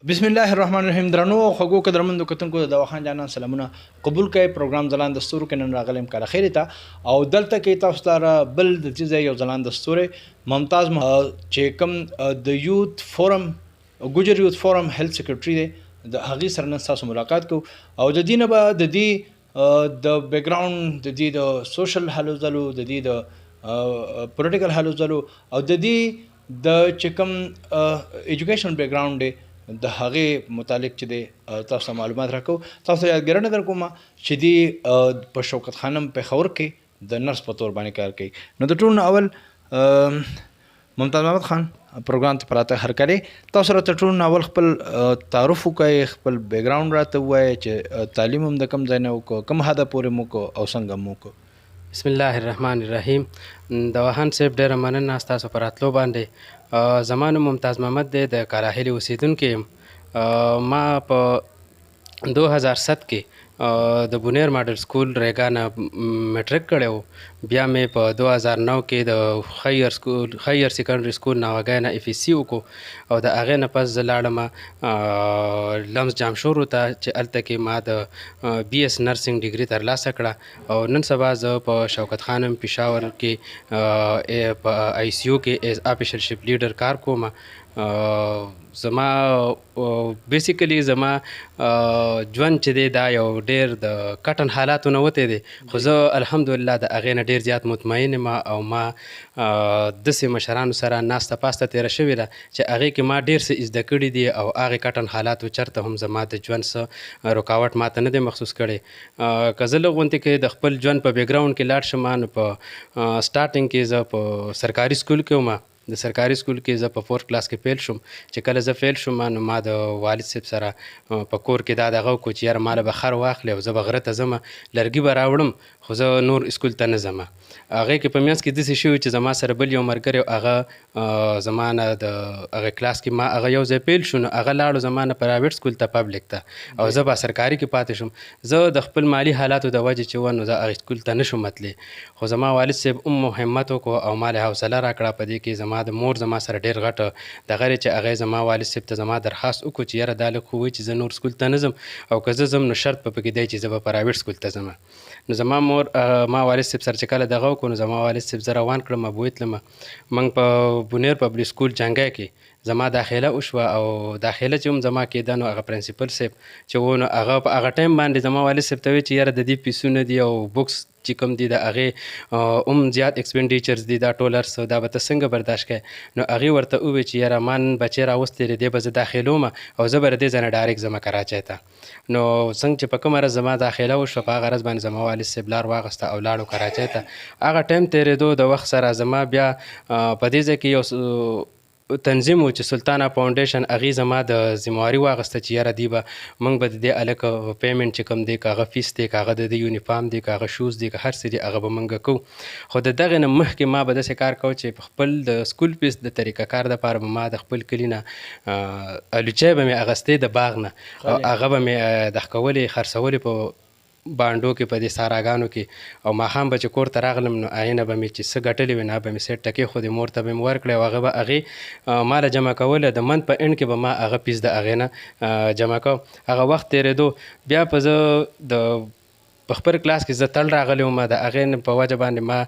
بسم الله الرحمن الرحیم. درنو خوږو قدرمنو کتونکو د دواخان جانان سلامونه قبول کړئ. پروګرام ځلان دستور کې نن راغلم کله خیر ته او دلته کې تاسو ته بل د چیز یو ځلان دستور ممتاز چې کوم د یوث فورم ګوجر یوث فورم هیلث سیکریټری دی د هغې سره نن تاسو ملاقات کوو او د دې نه به د دې د بیک ګراوند د دې د سوشل هلو ځلو د دې د پولیټیکل هلو ځلو او د دې د چې کوم ایجوکیشن بیک ګراوند دی د هغې متعلق چې دی تاسو معلومات راکو. تاسو یادګرنه در کومه چې دی په شوکت خانم پېښور کې د نرس په تور باندې کار کوي. نو د ټول اول ممتاز محمد خان پروګرام ته پراته هر کړي تاسو راته ټول اول خپل تعارف وکړئ، خپل بیک ګراوند راته ووایئ چې تعلیم هم د کوم ځای نه وکړو، کوم حده پورې مو وکړو او څنګه مو وکړو. بسم الله الرحمن الرحیم. د وهان صاحب ډېره مننه ستاسو په راتلو باندې. زما نوم ممتاز محمد دی، د کاراهلي اوسیدونکی یم. ما په 2007 کې د بونیر ماډل سکول ریګا نه میټریک کړی و. بیا مې په 2009 کې د خیر سیکنډري سکول ناوګی نه FSC وکړو او د هغې نه پس زه لاړم لمس جامشورو ته چې هلته کې ما د BS نرسنګ ډیګري ترلاسه کړه او نن سبا زه په شوکت خانم پېښور کې په ICU کې ایز آفیشل شپ لیډر کار کوم. زما بیسیکلی زما ژوند چې دی دا یو ډېر د کټن حالاتو نه وتی دی، خو زه الحمدلله د هغې نه ډېر زیات مطمئن یم او ما داسې مشرانو سره ناسته پاسته تېره شوې ده چې هغې کې ما ډېر څه زده کړي دي او هغې کټن حالاتو چېرته هم زما د ژوند څه رکاوټ ماته نه دی محسوس کړی. که زه لږ غونتې کې د خپل ژوند په بیک ګراوند کې لاړ شم، نو په سټارټنګ کې زه په سرکاري سکول کې وم. د سرکاري سکول کې زه په 4 کلاس کې فیل شوم. چې کله زه فیل شوم نو ما د والد صاحب سره په کور کې دا دغه وکړو چې یاره ماله به خر واخلې او زه به غره ته ځم، لرګي به راوړم، خو زه نور سکول ته نه ځم. هغې کې په منځ کې داسې شوي چې زما سره بل یو ملګری هغه زما نه د هغې کلاس کې ما هغه یو ځای پیل شو، نو هغه لاړو زما نه پرایویټ سکول ته پبلیک ته او زه به سرکاري کې پاتې شوم. زه د خپل مالي حالاتو د وجې چې و نو زه هغې سکول ته نه شم تللی، خو زما والد صاحب هم همت وکړو او ما له حوصله راکړه. په دې کې زما د مور زما سره ډېر غټه دغه چې هغې زما والد صاحب ته زما درخواست وکړو چې یاره دا لږ خو وایي چې زه نور سکول ته نه ځم او که زه ځم نو شرط به پکې دی چې زه به پرایویټ سکول ته ځم. نو زما مور ما والد صاحب سره چې کله دغه وکړو نو زما والد صاحب زه روان کړم ابوی تلم. موږ په بونیر پبلیک سکول جنګی کې زما داخله وشوه او داخله چې هم زما کېده نو هغه پرنسپل صاحب چې و نو هغه په هغه ټایم باندې زما والد صاحب ته وایي چې یاره د دې پیسونه دي او بکس چې کوم دي د هغې هم زیات ایکسپینډیچرز دي، دا ټول هر څه دا به ته څنګه برداشت کوې. نو هغې ورته وویل چې یاره ما نن بچی راوستی دی، دی به زه داخلوم او زه به د دې ځای نه ډایرکټ ځم کراچۍ ته. نو څنګه چې په کومه ورځ زما داخله وشوه په هغه ورځ باندې زما والد صاحب لار واخیسته او لاړو کراچۍ ته. هغه ټایم تېرېدو د وخت سره زما بیا په دې ځای کې یو تنظیم و چې سلطانه فاونډیشن هغې زما د ذمهواري واخیسته چې یاره دی به موږ به د دې هلکه پیمنټ چې کوم دی که هغه فیس دی که هغه د دې یونیفارم دی که هغه شوز دی که هر څه دی هغه به موږ کوو. خو د دغې نه مخکې ما به داسې کار کوو چې په خپل د سکول فیس د طریقه کار دپاره به ما د خپل کلي نه الوچۍ به مې اخیستې د باغ نه او هغه به مې دغه کولې خرڅولې په بانډو کې په دې ساراګانو کې او ماښام به چې کور ته راغلم نو هغې نه به مې چې څه ګټلې وي نو هغه به مې سیټ ټکې خودې مور ته به مې ورکړې او هغه به هغې ما له جمع کوله. د منت په اینډ کې به ما هغه پیس د هغې نه جمع کوم. هغه وخت تېرېدو بیا په زه د په خپل کلاس کې زه تل راغلی وم. د هغې په وجه باندې ما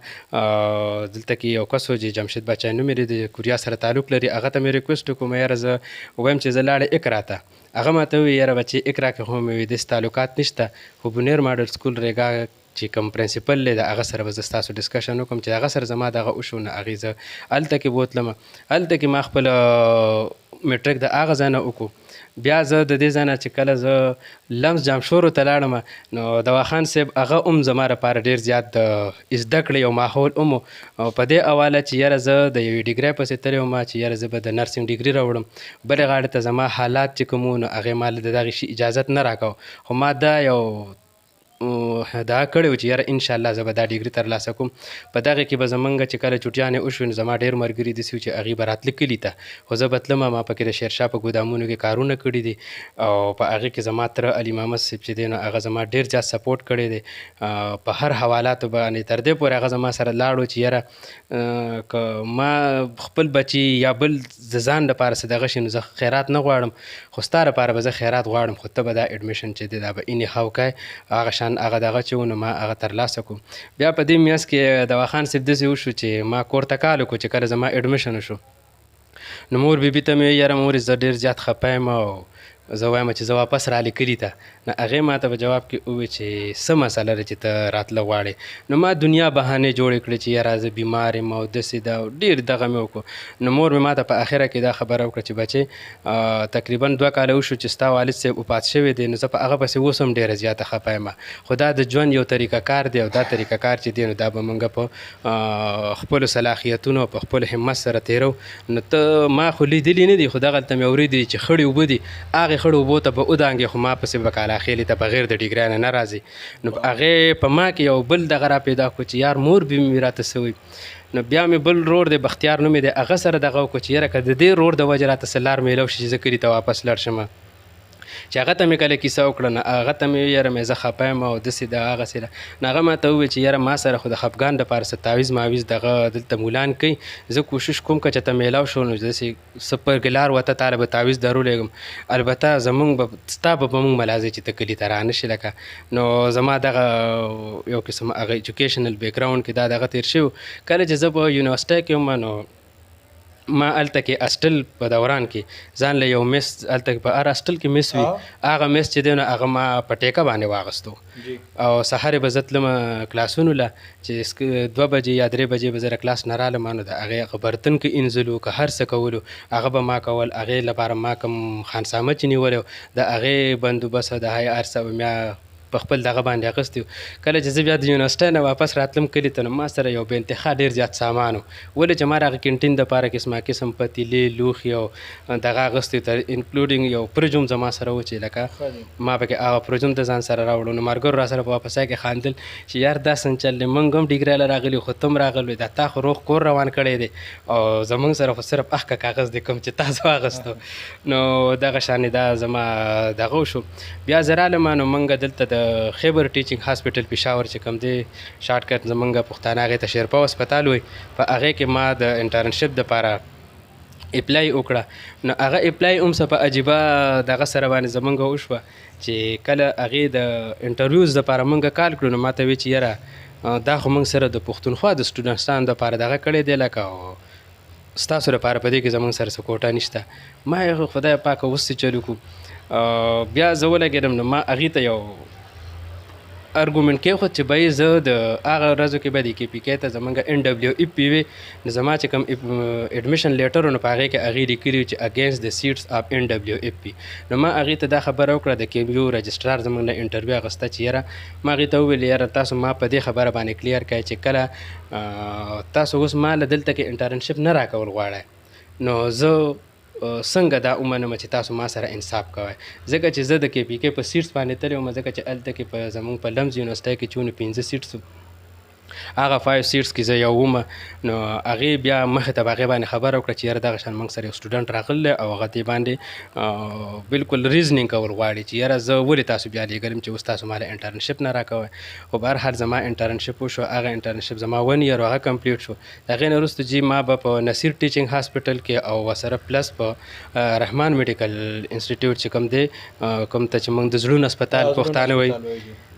دلته کې یو کس و چې جمشید باچا نوم یې د کوریا سره تعلق لري، هغه ته مې ریکویسټ وکړو یاره زه وایم چې زه لاړې اقرا ته. هغه ماته وویل یاره بچې اقرا کې خو مې داسې تعلقات نشته، خو بونیر ماډل سکول ریګا چې کوم پرنسپل دی د هغه سره به زه ستاسو ډسکشن وکړم چې هغه سره زما دغه وشو نو هغې زه هلته کې بوتلم. هلته کې ما خپل میټریک د هغه ځای نه وکړو. بیا زه د دې ځای نه چې کله زه لمس جامشورو ته لاړم نو دواخان صاحب هغه هم زما لپاره ډېر زیات د زده کړې یو ماحول هم او په دې حواله چې یاره زه د یوې ډیګرۍ پسې تللی وم چې یاره زه به د نرسنګ ډیګري راوړم. بلې غاړې ته زما حالات چې کوم نو هغې ما له د دغې شي اجازت نه راکوه، خو ما دا یو دا کړی و چې یاره انشاءالله زه به دا ډیګري ترلاسه کوم. په دغې کې به زمونږ چې کله چوټیانې وشوې نو زما ډېر ملګري داسې وو چې هغوی به راتله کلي ته، خو زه به تلمه. ما پکې د شیرشاه په ګودامونو کې کارونه کړي دي او په هغې کې زما تره علي محمد صاحب چې دی نو هغه زما ډېر زیات سپورټ کړی دی په هر حوالاتو باندې، تر دې پورې هغه زما سره لاړ چې یاره که ما خپل بچي یا بل د ځان لپاره څه دغه شي نو زه خیرات نه غواړم، خو ستا لپاره به زه خیرات غواړم، خو ته به دا اډمیشن چې دی دا به اینې ښه وکړې. هغه شان هغه دغه چې و نو ما هغه ترلاسه کړو. بیا په دې میاشت کې دوا خان صاحب داسې وشو چې ما کور ته کال وکړو چې کله زما اډمیشن وشو نو مور بیبي ته مې یاره مورې زه ډېر زیات خفه یم او زه وایم چې زه واپس رالې کلي ته. نو هغې ما ته په جواب کې وویل چې څه مسله ده چې ته راتله غواړې. نو ما دنیا بهانې جوړې کړې چې یاره زه بیمار یم او داسې ده او ډېر دغه مې وکړو. نو مور مې ما ته په اخره کې دا خبره وکړه چې بچې تقریبا 2 کاله وشو چې ستا والد صاحب وفات شوی دی، نو زه په هغه پسې اوس هم ډېره زیاته خفه یم، خو دا د ژوند یو طریقه کار دی او دا طریقه کار چې دی نو دا به موږ په خپلو صلاحیتونو او په خپل همت سره تېرو. نو ته ما خو لیدلي نه دي، خو دغلته مې اورېدي چې خړې اوبه دي، هغې خړو اوبو ته به ودانګې، خو ما پسې به کالا خیلې ته بغیر د ډیګرۍ نه راځي. نو هغې په ما کې یو بل دغه را پیدا کړو چې یار مور به مې راته څه. نو بیا مې بل رور دی بختیار نوم دی، هغه سره دغه وکړو چې یاره که د دې رور د وجې راته څه لار میلاو شي چې زه کلي ته واپس لاړ شم. چې هغه ته مې کله کیسه وکړه نو هغه ته مې یاره مې زه خفه یم او داسې ده هغسې ده. نو هغه ما ته وویل چې یاره ما سره خو د خفګان دپاره څه تعویض ماویز دغه دلته مولان کوي، زه کوشش کوم که چېرته میلاو شو نو داسې څه پرګلار وته تاله به تعویض درولیږم، البته زمونږ به ستا به مونږ ملازې چې ته کلي ته رانه شي لکه. نو زما دغه یو قسم هغه ایجوکیشنل بیکګراوند کې دا دغه تېر شوی. کله چې زه په یونیورسټۍ کې وم نو ما هلته کې اسټل په دوران کې ځان له یو میس هلته په هر اسټل کې میس وي، هغه میس چې دی نو هغه ما په ټیکه باندې واغستو او سهار به زه تلم کلاسونو له چې 2 بجې یا 3 بجې به زه کلاس نه رالم نو د هغې هغه برتن کې انځلو که هر څه کولو هغه به ما کول. هغې لپاره ما کوم خانسامه چې نیولی د هغې بندوبست د هغې هر څه به میا په خپل دغه باندې اخیستی و. کله چې زه بیا د یونیورسټۍ نه واپس راتلم کلي ته نو ما سره یو بې انتها ډېر زیات سامان و، ولې چې ما د هغه کینټین دپاره قسمه قسم پتیلې لوښي او دغه اخیستی تر انکلوډینګ یو پرجوم زما سره و چې لکه ما پکې هغه پرجوم د ځان سره راوړو. نو ملګرو را سره په واپسۍ کې خاندل چې یار دا سنچل دی، موږ هم ډیګرۍ له راغلي خو ته هم راغلی دا تا خو روغ کور روان کړی دی او زموږ سره خو صرف اخکه کاغذ دی کوم چې تاسو واخیستو. نو دغه شانې دا زما دغه وشو. بیا زه رالم نو موږ دلته د خیبر ټیچنګ هاسپټل پېښور چې کوم دی شارټ کټ زمونږ پښتانه هغې ته شیرپا هسپتال وایي، په هغې کې ما د انټرنشپ دپاره اپلای وکړه. نو هغه اپلای هم څه په عجیبه دغه سره باندې زمونږ وشوه چې کله هغې د انټرویوز دپاره مونږ کال کړو نو ما ته وی چې یاره دا خو مونږ سره د پښتونخوا د سټوډنټانو دپاره دغه کړی دی لکه ستاسو لپاره په دې کې زمونږ سره څه کوټه نشته. ما یې خدای پاکه اوس څه چلو کړو. بیا زه ولګېدم نو ما هغې ته یو ارګومنټ کېښود چې به زه د هغه ورځو کې به د کې پي کې ته زمونږ NWEP وي نو زما چې کوم اډمیشن لیټر نو په هغې کې هغې لیکلي چې اګینسټ د سیټس اف NWEP. نو ما هغې ته دا خبره وکړه د KMU رجسټرار زمونږ نه انټرویو اخیسته چې یاره ما هغې ته وویل یاره تاسو ما په دې خبره باندې کلیر کړئ چې کله تاسو اوس ما له دلته کې انټرنشپ نه راکول غواړئ نو زه څنګه دا ومنم چې تاسو ما سره انصاف کوئ، ځکه چې زه د KPK په سیټس باندې تللی وم، ځکه چې هلته کې په زموږ په لمز یونیورسټۍ کې چې ونو 15 سیټس هغه 5 سیټس کې زه یو وم. نو هغې بیا مخې ته به هغې باندې خبره وکړه چې یاره دغه شان موږ سره یو سټوډنټ راغلی او هغه دې باندې بالکل ریزنینګ کول غواړي چې یاره زه ولې تاسو بیا لیږلم چې اوس تاسو ما له انټرنشپ نه راکوئ. خو به هر حال زما انټرنشپ وشو، هغه انټرنشپ زما 1 ایئر هغه کمپلیټ شو. د هغې نه وروسته جي ما به په نصیر ټیچنګ هاسپټل کې او ورسره پلس په رحمان میډیکل انسټیټیوټ چې کوم دی کوم ته چې موږ د زړونو هسپتال پښتانه وایي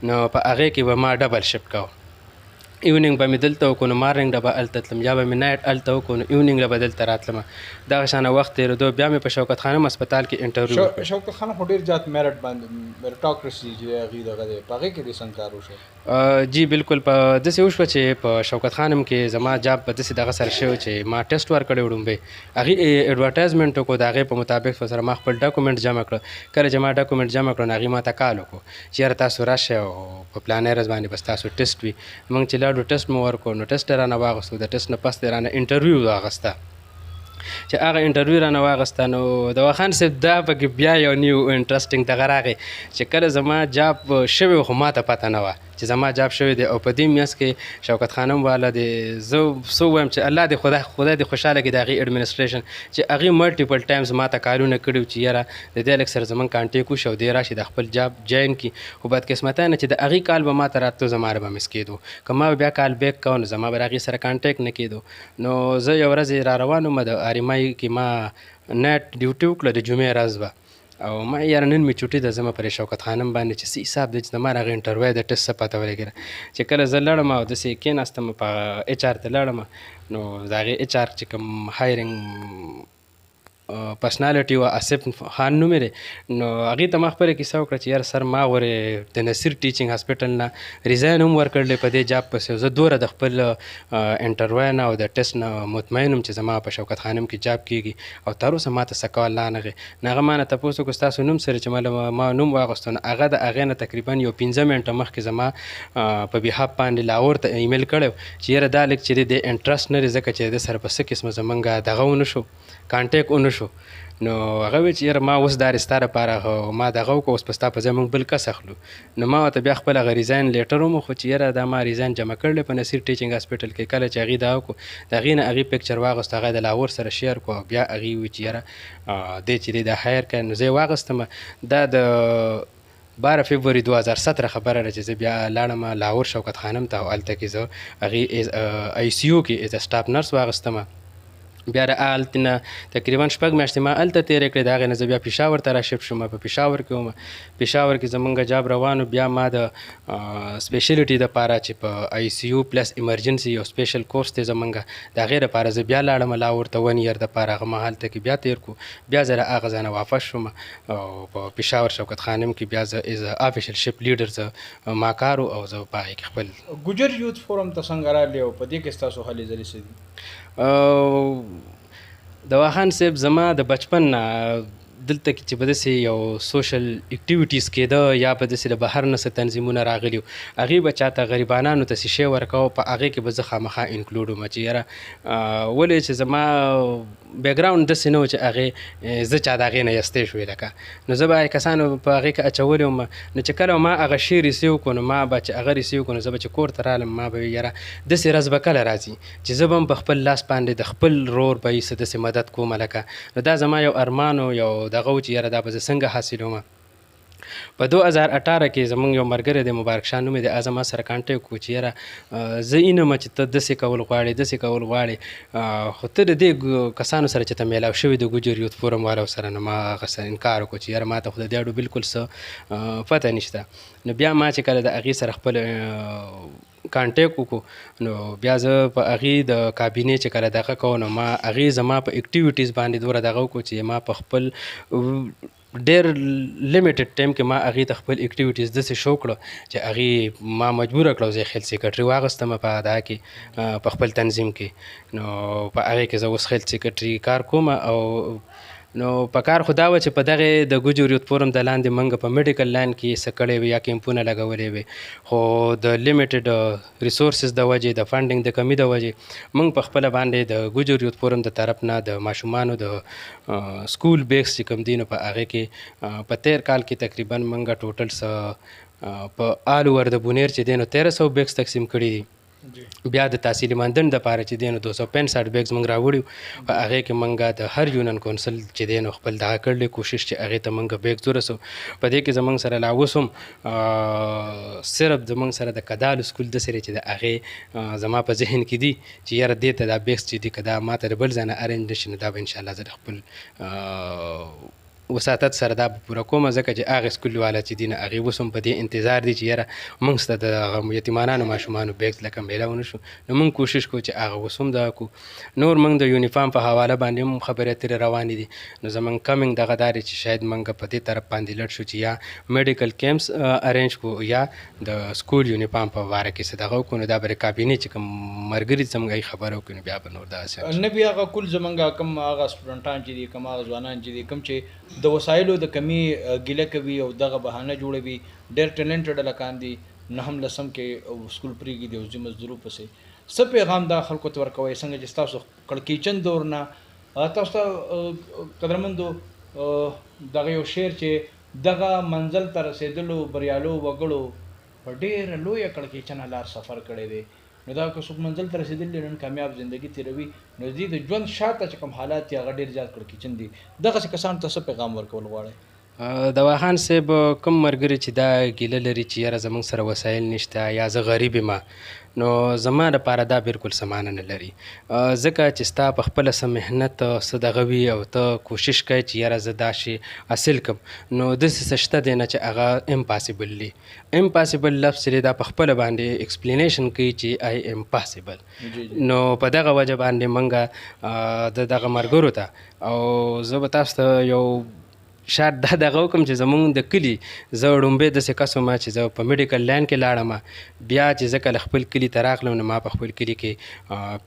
نو په هغې کې به ما ډبل شفټ کوو. ایونینګ به مې دلته وکړو نو مارننګ له به هلته تلم، یا به مې نایټ هلته وکړو نو ایونینګ له به دلته راتلم. دغه شانه وخت تېرېدو. بیا مې په شوکت خانم هسپتال کې انټرویو وکړ. شوکت خانم خو ډېر زیات میرټ باندې میرټاکرسي چې هغې دغه دی په هغې کې دې څنګه کار وشو؟ جی بالکل په داسې وشوه چې په شوکت خانم کې زما جاب په داسې دغه سره شوی چې ما ټیسټ ورکړی وړومبی، هغې اډورټایزمنټ وکړو، د هغې په مطابق سره ما خپل ډاکومنټ جمع کړه. کله چې ما ډاکومنټ جمع کړو نو هغې ما ته کال وکړو چې یاره تاسو راشئ او په پلانۍ ورځ باندې بس تاسو ټیسټ وي. موږ چې لاړو ټیسټ مو ورکړو نو ټیسټ یې رانه واغستو، د ټیسټ نه پس یې رانه انټرویو واغسته. چې هغه انټرویو رانه واغسته نو دوا خان صاحب دا پکې بیا یو نیو انټرسټینګ دغه راغی چې کله زما جاب شوی خو ما ته پته نه وه چې زما جاب شوی دی او په دې میاشت کې شوکت خانم والا دی زه څه ووایم چې الله دې خدای دې خوشحاله کړي د هغې اډمنسټریشن چې هغې ملټیپل ټایمز ما ته کارونه کړي چې یاره د دې هلک سره زموږ کانټیک وشي او دی راشي د خپل جاب جاین کړي خو بدقسمتانه چې د هغې کال به ما ته راتلو زما به مس کېدو که ما بیا کال بیک کوو نو زما به د هغې سره کانټیک نه کېدو نو زه یو ورځ را روان وم د آریمای کې ما نایټ ډیوټي وکړه د جمعې ورځ به او ما یاره نن مې چوټي ده زه مې پر شوکت خانم باندې چې څه حساب دی چې زما هغه انټرویو د ټسټ څه پته ولګېده چې کله زه لاړم او داسې کېناستم په ایچ آر ته لاړم نو د هغې ایچ آر چې کوم هایرنګ پرسنالټي وه آصف خان نوم یې نو هغې ته ما خپله کیسه وکړه چې یاره سر ما غورې د نصیر ټیچینګ هاسپټل نه ریزاین هم ورکړلی په دې جاب پسې زه دومره د خپل انټرویو نه او د ټسټ نه مطمئن وم چې زما په شوکت خانم کې جاب کېږي او تر اوسه ما ته څه کول لا نغې نه هغه ما نه تپوس وکړو ستاسو نوم سره چې ما نوم واغوستو نو هغه د هغې نه تقریبا یو 15 منټه مخکې زما په بیهاف باندې لاهور ته ایمیل کړی چې یاره دا لیک چې دی د انټرسټ نه لري ځکه چې د سره په څه قسمه زمونږ دغه ونه شو کانټیک ونه شو نو هغه وی چې یاره ما اوس دا ستا لپاره ما دغه وکړو اوس په ستا په ځای موږ بل کس اخلو نو ما ورته بیا خپل هغه ریزاین لیټر وموښو چې یاره دا ما ریزاین جمع کړلی په نصیر ټیچینګ هاسپټل کې کله چې هغې دا وکړو د هغې نه هغې پکچر واغوست هغه د لاهور سره شیر کړو او بیا هغې وی چې یاره دی چې دی دا هایر کړی نو زه یې واغوستم دا د 12 فبروري 2017 خبره ده چې زه بیا لاړم لاهور شوکت خانم ته او هلته کې زه هغې آی سی یو کې ایز سټاف نرس واغوستم بیا د هلته نه تقریبا 6 میاشتې ما هلته تېرې کړې د هغې نه زه بیا پېښور ته راشفټ شوم په پېښور کې وم پېښور کې زمونږ جاب روان بیا ما د سپیشلیټي دپاره چې په آی سی یو پلس ایمرجنسي یو سپیشل کورس دی زمونږ د هغې دپاره زه بیا لاړم لاهور ته 1 year دپاره هغه ما هلته کې بیا تېر کړو بیا زه له هغه ځای نه واپس شوم او په پېښور شوکت خانم کې بیا زه ایز افیشل شپ لیډر زه ما کار او زه په هغې کې خپل ګجر یوث فورم ته څنګه راغلی او په دې کې ستاسو هلې ځلې څه دي دوا خان صاحب زما د بچپن نه دلته کې چې به داسې یو سوشل اکټیویټیز کېده یا به داسې د بهر نه څه تنظیمونه راغلي وو هغې به چاته غریبانانو ته څه شی ورکوه په هغې کې به زه خامخا انکلوډ وم چې یاره ولې چې زما بیکګراؤنډ داسې نه و چې هغې زه چا د هغې نه یستې شوې لکه نو زه به کسانو په هغې کې اچولی وم نو چې کله ما هغه شی ریسیو کړو نو ما به چې هغه ریسیو کړو نو زه به چې کور ته رالم ما به یاره داسې ورځ به کله راځي چې زه به هم په خپل لاس باندې د خپل رور به یې څه داسې مدد کوم لکه نو دا زما یو ارمان و یو دغه و چې یاره دا به زه څنګه حاصلوم په 2018 کې زمونږ یو ملګری دی مبارک شاه نوم یې دی هغه زما سره کانټیک وکړو چې یاره زه اینم چې ته داسې کول غواړې داسې کول غواړې خو ته د دې کسانو سره چې ته میلاو شوي د ګوجر یوث فورم والو سره نو ما هغه سره انکار وکړو چې یاره ما ته خو د دې اړو بالکل څه پته نشته نو بیا ما چې کله د هغې سره خپل کانټیک وکړو نو بیا زه په هغې د کابینې چې کله دغه کوو نو ما هغې زما په اکټیویټیز باندې دومره دغه وکړو چې ما په خپل ډېر لیمیټډ ټایم کې ما هغې ته خپل اکټیویټیز داسې شو کړو چې هغې ما مجبوره کړو زه خیل سیکرټري واغوستم په دغه کې په خپل تنظیم کې نو په هغې کې زه اوس خیل سیکرټري کار کوم او نو په کار خو دا و چې په دغې د ګوجر یوث فورم د لاندې موږ په میډیکل لاین کې څه کړی وي یا کیمپونه لګولې وي خو د لیمیټډ ریسورسز د وجې د فنډینګ د کمي د وجې موږ په خپله باندې د ګوجر یوث فورم د طرف نه د ماشومانو د سکول بیگس چې کوم دي نو په هغې کې په 13 کال کې تقریبا موږ ټوټل څه په آل اوور د بونیر چې دی نو 1300 بیگس تقسیم کړي دي بیا د تحصیل ماندن دپاره چې دی نو 265 بیگز موږ راوړي په هغې کې موږ د هر یونین کونسل چې دی نو خپل دغه کړلی کوشش چې هغې ته موږ بیگز ورسو په دې کې زموږ سره لا اوس هم صرف زموږ سره د کدالو سکول داسې دی چې د هغې زما په ذهن کې دي چې یاره دې ته دا بیگز چې دي که دا ما ته د بل ځای نه ارینج نه شي نو دا به انشاءالله زه د خپل وساتت سره دا پوره کومه ځکه چې هغې سکول والا چې دي نه هغې اوس هم په دې انتظار دي چې یاره موږ سته د یتیمانانو ماشومانو بیگز لکه میلاو نه شو نو موږ کوشش کوو چې هغه اوس هم دغه کړو نور موږ د یونیفارم په حواله باندې هم خبرې اترې روانې دي نو زموږ کمینګ دغه دا دی چې شاید موږ په دې طرف باندې لټ شو چې یا میډیکل کیمپس ارینج کړو یا د سکول یونیفارم په باره کې څه دغه وکړو نو دا به د کابینې چې کوم ملګري زموږ خبره وکړو نو بیا به نور داسې نه بیا هغه کل زمونږ کوم هغه سټوډنټان چې دي کوم هغه ځوانان چې دي کوم چې د وسایلو د کمی ګیله کوي او دغه بهانه جوړوي ډېر ټیلنټډ هلکان دي نه هم لسم کې سکول پرېږدي د وزي مزدورو پسې څه پیغام دا خلکو ته ورکوئ څنګه چې ستاسو کړکېچن دور نه تاسو ته قدرمندو دغه یو شعر چې دغه منزل ته رسېدلو بریالو وګړو په ډېره لویه کړکېچنه لار سفر کړی دی. نو دا که څوک منزل ته رسېدلي نن کامیاب زندگی تېروي نو د دې د ژوند شاته چې کوم حالات دي هغه ډېر زیات کړکېچن دي. دغسې کسانو ته څه پیغام ورکول غواړئ؟ دواخان صاحب کوم ملګري چې دا ګیله لري چې یاره زموږ سره وسایل نشته یا زه غریب یم نو زما دپاره دا بالکل څه معنی نه لري ځکه چې ستا په خپله څه محنت څه دغه وي او ته کوشش کوې چې یاره زه دا شی حاصل کړم نو داسې څه شته دی نه چې هغه امپاسبل دي. امپاسبل لفظ چې دی دا په خپله باندې ایکسپلینیشن کوي چې آی ام پاسبل نو په دغه وجه باندې موږ د دغه ملګرو ته او زه به تاسو ته یو شاید دا دغه وکړم چې زمونږ د کلي زه ړومبی داسې کس وم چې زه په میډیکل لاین کې لاړم بیا چې زه کله خپل کلي ته راغلم نو ما په خپل کلي کې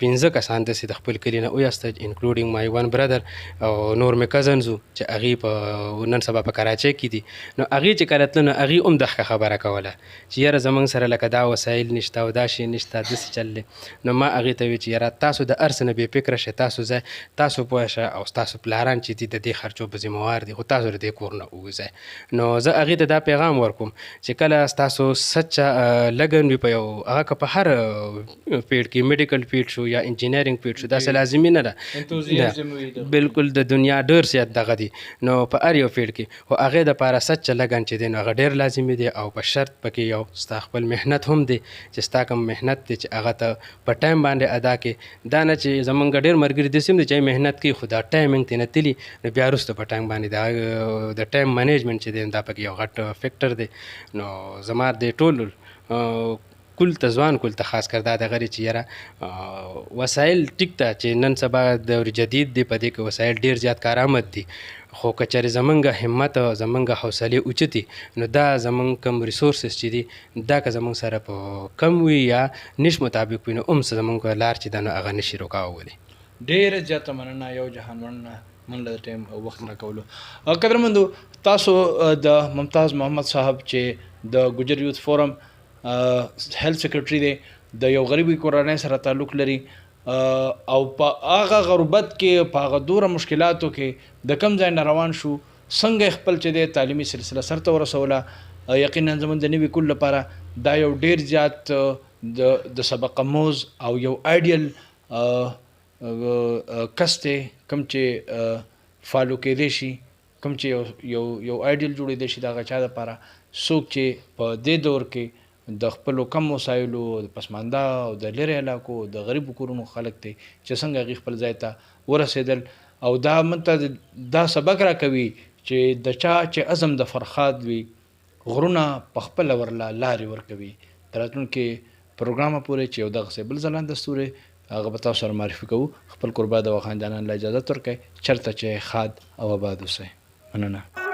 15 کسان داسې د خپل کلي نه ویستل انکلوډینګ مای ون برادر او نور مې کزنز وو چې هغې په نن سبا په کراچۍ کې دي نو هغې چې کله تلو نو هغې هم دغه خبره کوله چې یاره زمونږ سره لکه دا وسایل نشته او دا شی نشته داسې چل دی نو ما هغې ته وی چې یاره تاسو د هر څه نه بې فکره شئ تاسو پوه شه او ستاسو پلاران چې دي د دې خرچو په ذمهوار دي خو تاسو د دې کور نه ووځئ نو زه هغې ته دا پیغام ورکوم چې کله ستاسو سچه لګن وي په یو هغه که په هر فیلډ کې میډیکل فیلډ شو یا انجینرینګ فیلډ شو داسې لازمي نه ده بالکل د دنیا ډېر زیات دغه دي نو په هر یو فیلډ کې خو هغې دپاره سچه لګن چې دی نو هغه ډېر لازمي دی او په شرط پکې یو ستا خپل محنت هم دی چې ستا کوم محنت دی چې هغه ته په ټایم باندې ادا کړې دا نه چې زمونږ ډېر ملګري داسې هم دي چې محنت کوي خو دا ټایمنګ ترې نه تلي نو بیا وروسته په ټایم باندې د ټایم منیجمنټ چې دی دا پکې یو غټ فیکټر دی نو زما د ټول کل ته ځوان کل ته خاص کر دا دغه چې یاره وسایل ټیک ته چې نن سبا دور جدید دی په دې کې وسایل ډېر زیات کارآمد دي خو که چېرې زمونږ همت او زمونږ حوصلې اوچتي نو دا زمونږ کم ریسورسز چې دي دا که زمونږ سره په کم وي یا نش مطابق وي نو هم زمونږ لار چې ده نو هغه نشي روکاولی. ډېره زیاته مننه یو جهان مننه منله د ټایم او وخت راکولو. قدرمندو تاسو د ممتاز محمد صاحب چې د ګجر یوث فورم هیلث سیکرټري دی د یو غریبي کورنۍ سره تعلق لري او په هغه غربت کې په هغه دوره مشکلاتو کې د کم ځای نه روان شو څنګه خپل چې دی تعلیمي سلسله سرته ورسوله یقینا زموږ د نوي کل لپاره دا یو ډېر زیات د سبق آموز او یو آیډیل کس دی کوم چې فالو کېدی شي کوم چې یو آیډیل جوړېدی شي د هغه چا دپاره څوک چې په دې دور کې د خپلو کم وسایلو د پسمانده او د لرې علاقو د غریبو کورونو خلک دی چې څنګه هغې خپل ځای ته ورسېدل او دا موږ ته دا سبق راکوي چې د چا چې عزم د فرخاد وي غرونه په خپله ورله لارې ورکوي. تر راتلونکي پروګرامه پورې چې یو دغسې بل ځلان دستور هغه به تاسو سره معرفي کوو. خپل کوربه دواخان جانان له اجازت ورکوئ چېرته چې ښاد او آباد اوسئ. مننه.